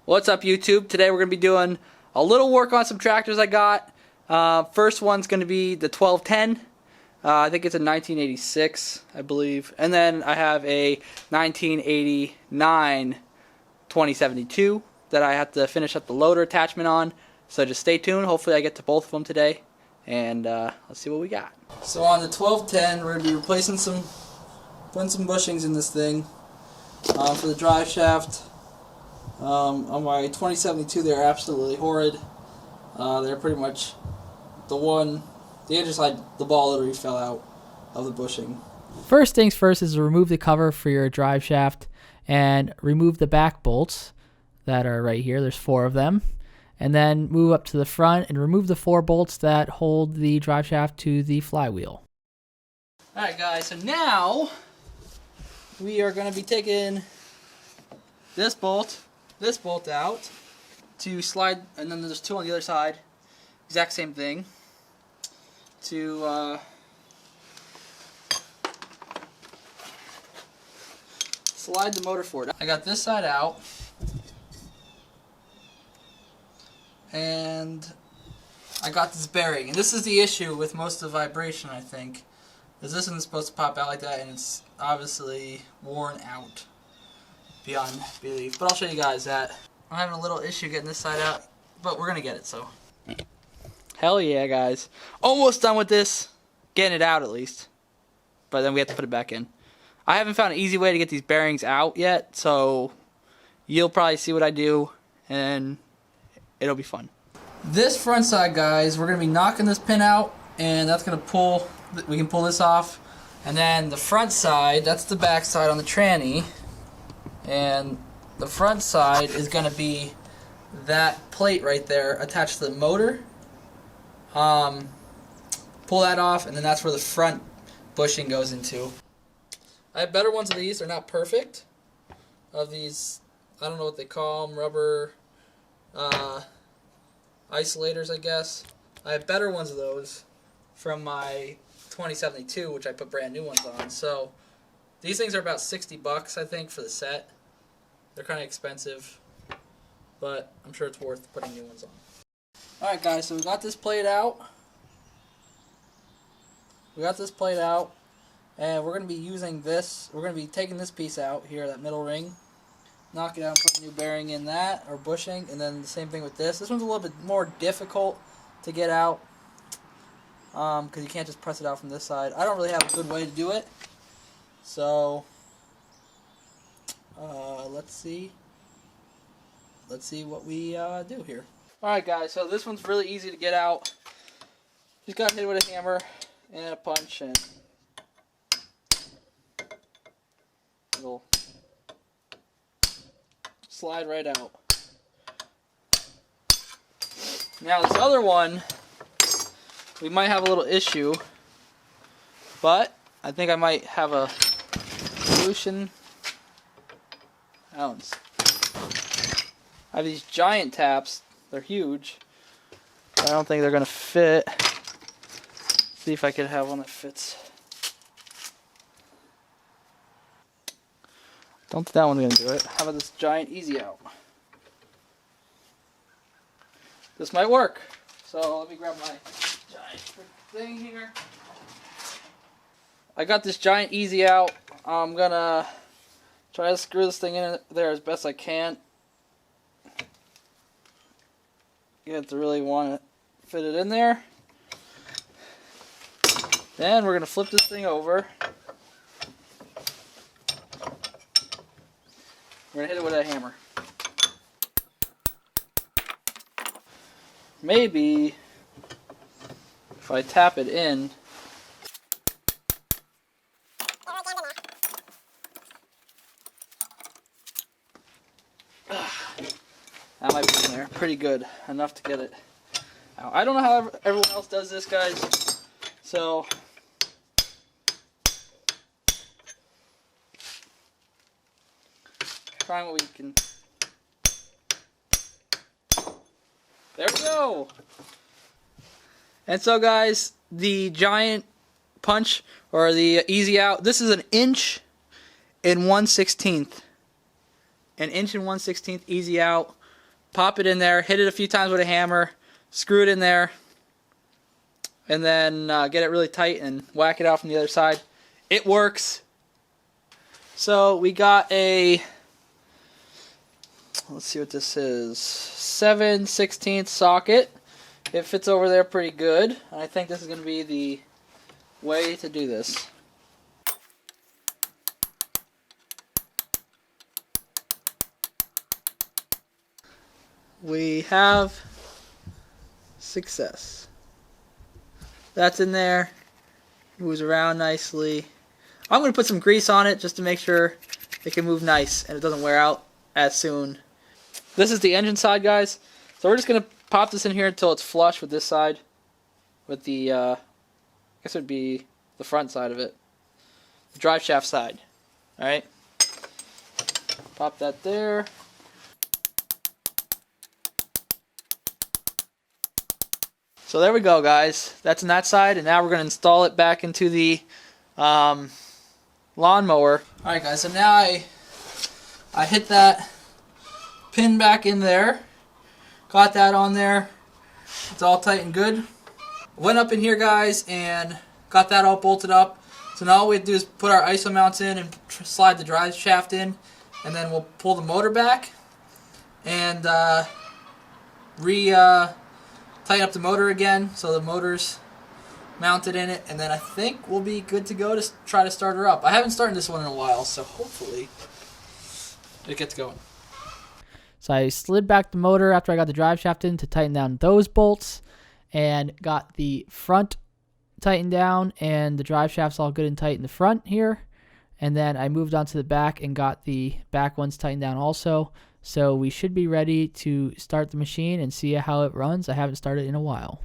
What's up, YouTube? Today we're going to be doing a little work on some tractors I got. First one's going to be the 1210. I think it's a 1986, I believe. And then I have a 1989 2072 that I have to finish up the loader attachment on. So just stay tuned. Hopefully I get to both of them today. And let's see what we got. So on the 1210, we're going to be replacing putting some bushings in this thing. For the drive shaft. On my 2072, they're absolutely horrid. They're pretty much the underside, the ball literally fell out of the bushing. First things first is to remove the cover for your drive shaft and remove the back bolts that are right here. There's 4 of them. And then move up to the front and remove the 4 bolts that hold the drive shaft to the flywheel. Alright guys, so now we are going to be taking this bolt out to slide, and then there's 2 on the other side, exact same thing, to slide the motor forward. I got this side out, and I got this bearing, and this is the issue with most of the vibration, I think, is this isn't supposed to pop out like that, and it's obviously worn out beyond belief. But I'll show you guys that. I'm having a little issue getting this side out, but we're gonna get it, so. Hell yeah, guys. Almost done with this. Getting it out at least. But then we have to put it back in. I haven't found an easy way to get these bearings out yet, so you'll probably see what I do, and it'll be fun. This front side, guys, we're gonna be knocking this pin out, and that's gonna pull, we can pull this off. And then the front side, that's the back side on the tranny. And the front side is going to be that plate right there attached to the motor. Pull that off, and then that's where the front bushing goes into. I have better ones of these. They're not perfect. Of these, I don't know what they call them, rubber isolators, I guess. I have better ones of those from my 2072, which I put brand new ones on. So these things are about $60, I think, for the set. They're kind of expensive, but I'm sure it's worth putting new ones on. Alright guys, so we got this plate out. And we're going to be using this. We're going to be taking this piece out here, that middle ring. Knock it out and put a new bearing in that, or bushing. And then the same thing with this. This one's a little bit more difficult to get out, because you can't just press it out from this side. I don't really have a good way to do it. So let's see what we do here. Alright guys, so this one's really easy to get out. Just gotta hit it with a hammer and a punch, and it'll slide right out. Now this other one, we might have a little issue, but I think I might have a solution. I have these giant taps. They're huge. I don't think they're gonna fit. Let's see if I could have one that fits. Don't think that one's gonna do it. How about this giant easy out? This might work. So let me grab my giant thing here. I got this giant easy out. I'm gonna try to screw this thing in there as best I can. You have to really want to fit it in there. Then we're going to flip this thing over. We're going to hit it with a hammer. Maybe if I tap it in, that might be in there. Pretty good. Enough to get it out. I don't know how everyone else does this, guys. So trying what we can. There we go. And so, guys, the giant punch, or the easy out, this is 1 inch and 1/16. An inch and 1/16 easy out. pop it in there, hit it a few times with a hammer, screw it in there, and then get it really tight and whack it out from the other side. It works. So we got a, let's see what this is, 7/16 socket. It fits over there pretty good. And I think this is going to be the way to do this. We have success. That's in there. Moves around nicely. I'm going to put some grease on it just to make sure it can move nice and it doesn't wear out as soon. This is the engine side, guys. So we're just going to pop this in here until it's flush with this side. With the, I guess it would be the front side of it. The drive shaft side. Alright. Pop that there. So there we go, guys. That's on that side, and now we're going to install it back into the lawnmower. Alright guys, so now I hit that pin back in there. Got that on there. It's all tight and good. Went up in here, guys, and got that all bolted up. So now all we have to do is put our ISO mounts in and slide the drive shaft in, and then we'll pull the motor back and tighten up the motor again so the motor's mounted in it, and then I think we'll be good to go to try to start her up. I haven't started this one in a while, so hopefully it gets going. So I slid back the motor after I got the drive shaft in to tighten down those bolts, and got the front tightened down, and the drive shaft's all good and tight in the front here. And then I moved on to the back and got the back ones tightened down also. So we should be ready to start the machine and see how it runs. I haven't started in a while.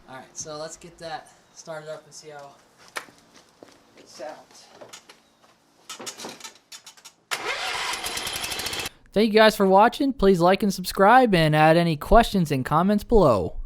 Alright, so let's get that started up and see how it sounds. Thank you guys for watching. Please like and subscribe, and add any questions and comments below.